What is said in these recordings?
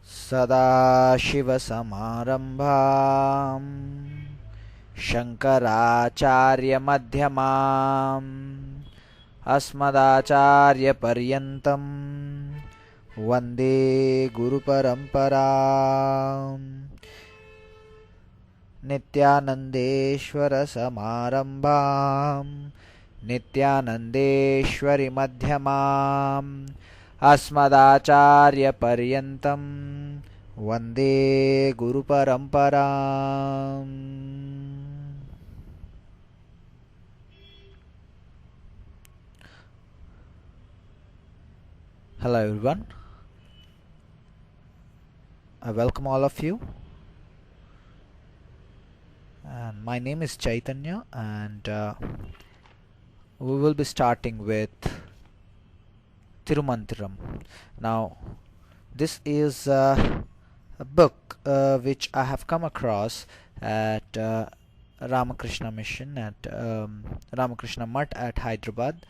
सदाशिवसमारम्भां शङ्कराचार्यमध्यमाम् अस्मदाचार्यपर्यन्तं वन्दे गुरुपरम्पराम् नित्यानन्देश्वरसमारम्भां नित्यानन्देश्वरिमध्यमाम् अस्मदाचार्यपर्यन्तं वन्दे गुरुपरम्पराम्. Hello everyone, I welcome all of you, and my name is Chaitanya, and we will be starting with Tirumantiram. Now this is a book which I have come across at Ramakrishna Mission at Ramakrishna Mutt at Hyderabad.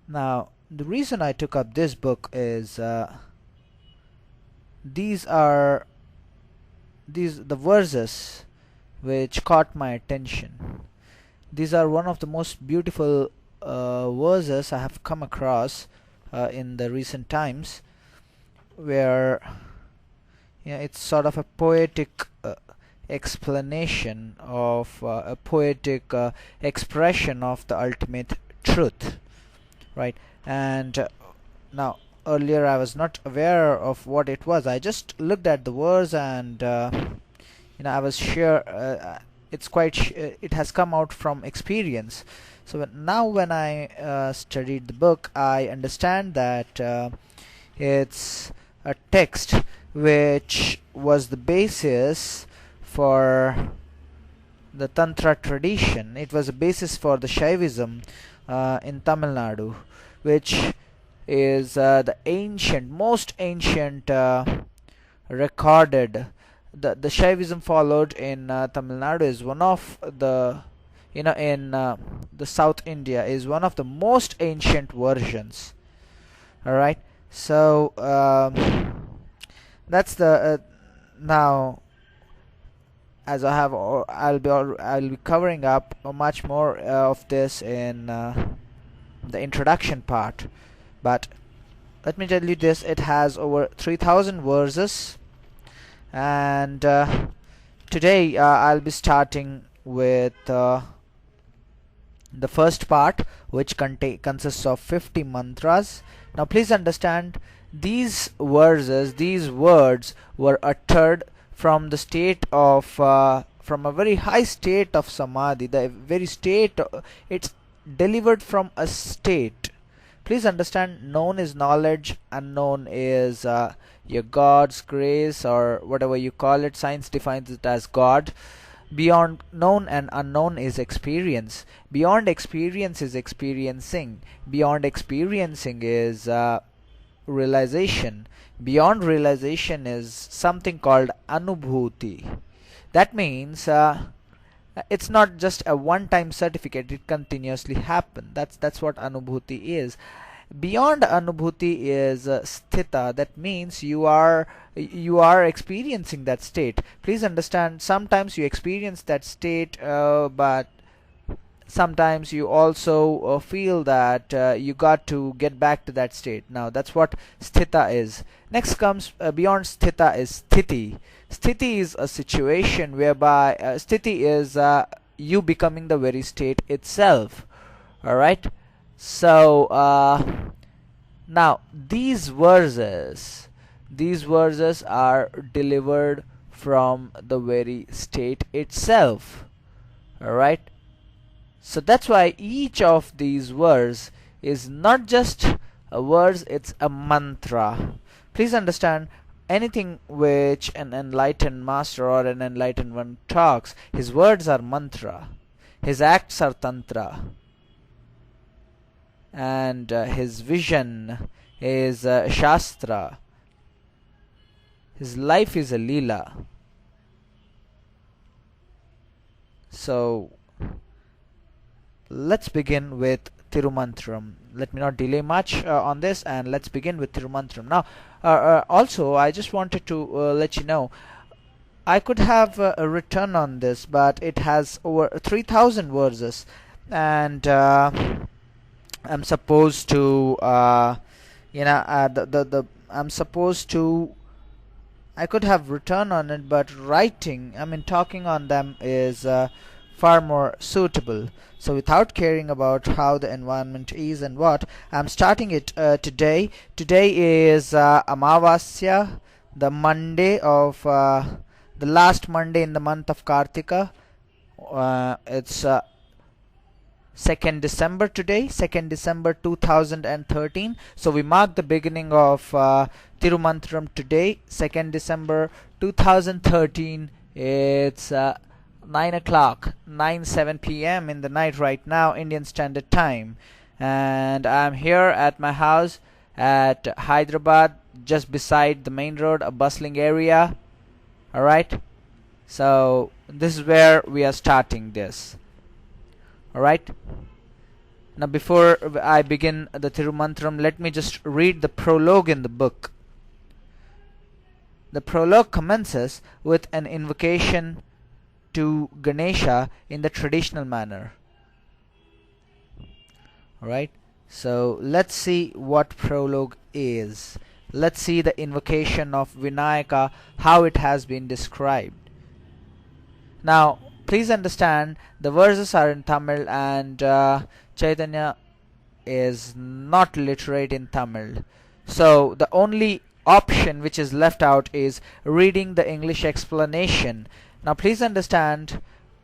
Now the reason I took up this book is these are the verses which caught my attention. These are one of the most beautiful verses I have come across in the recent times, where it's sort of a poetic explanation of a poetic expression of the ultimate truth, right? And now earlier I was not aware of what it was. I just looked at the verse and I was sure it's quite it has come out from experience. So now when I studied the book, I understand that it's a text which was the basis for the Tantra tradition. It was a basis for the Shaivism in Tamil Nadu, which is the most ancient recorded. The Shaivism followed in Tamil Nadu is one of the in the South India is one of the most ancient versions. All right, so that's the now. As I'll be covering up much more of this in the introduction part, but let me tell you this: it has over 3,000 verses, and today I'll be starting with the first part, which consists of 50 mantras. Now please understand, these verses, these words were uttered from the state of from a very high state of samadhi, the very state it's delivered from a state. Please understand, known is knowledge, unknown is your God's grace, or whatever you call it. Science defines it as God. Beyond known and unknown is experience. Beyond experience is experiencing. Beyond experiencing is realization. Beyond realization is something called anubhuti. That means it's not just a one-time certificate, it continuously happens. That's what anubhuti is. Beyond anubhuti is sthita. That means you are experiencing that state. Please understand, sometimes you experience that state, but sometimes you also feel that you got to get back to that state. Now that's what sthita is. Next comes beyond sthita is sthiti. Sthiti is a situation whereby sthiti is you becoming the very state itself. All right, so now these verses are delivered from the very state itself. All right, so that's why each of these verses is not just a verse, it's a mantra. Please understand, anything which an enlightened master or an enlightened one talks, his words are mantra, his acts are tantra, and his vision is shastra, his life is a leela. So let's begin with Tirumantiram. Let me not delay much on this, and let's begin with Tirumantiram. Now, also, I just wanted to let you know, I could have written on this, but it has over 3,000 verses, and I'm supposed to, I'm supposed to. I could have written on it, but writing, talking on them is far more suitable. So without caring about how the environment is and what, I'm starting it today. Today is Amavasya, the Monday of the last Monday in the month of Kartika. It's 2nd December today, 2nd December 2013. So we mark the beginning of Tirumantiram today, 2nd December 2013. It's 9 o'clock, 9:07 p.m. in the night right now, Indian Standard Time. And I'm here at my house at Hyderabad, just beside the main road, a bustling area. Alright, so this is where we are starting this. Alright, now before I begin the Tirumantiram, let me just read the prologue in the book. The prologue commences with an invocation to Ganesha in the traditional manner. Alright, so let's see what prologue is. Let's see the invocation of Vinayaka, how it has been described. Now, please understand, the verses are in Tamil, and Chaitanya is not literate in Tamil. So the only option which is left out is reading the English explanation. Now please understand,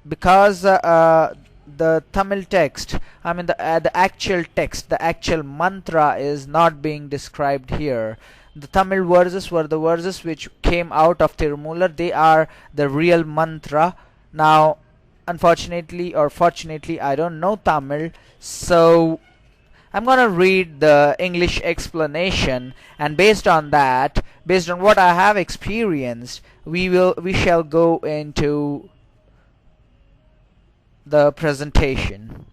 because the Tamil text, the actual text, the actual mantra is not being described here. The Tamil verses were the verses which came out of Tirumular. They are the real mantra. Now, unfortunately or fortunately, I don't know Tamil, so I'm gonna read the English explanation, and based on that, based on what I have experienced, we shall go into the presentation.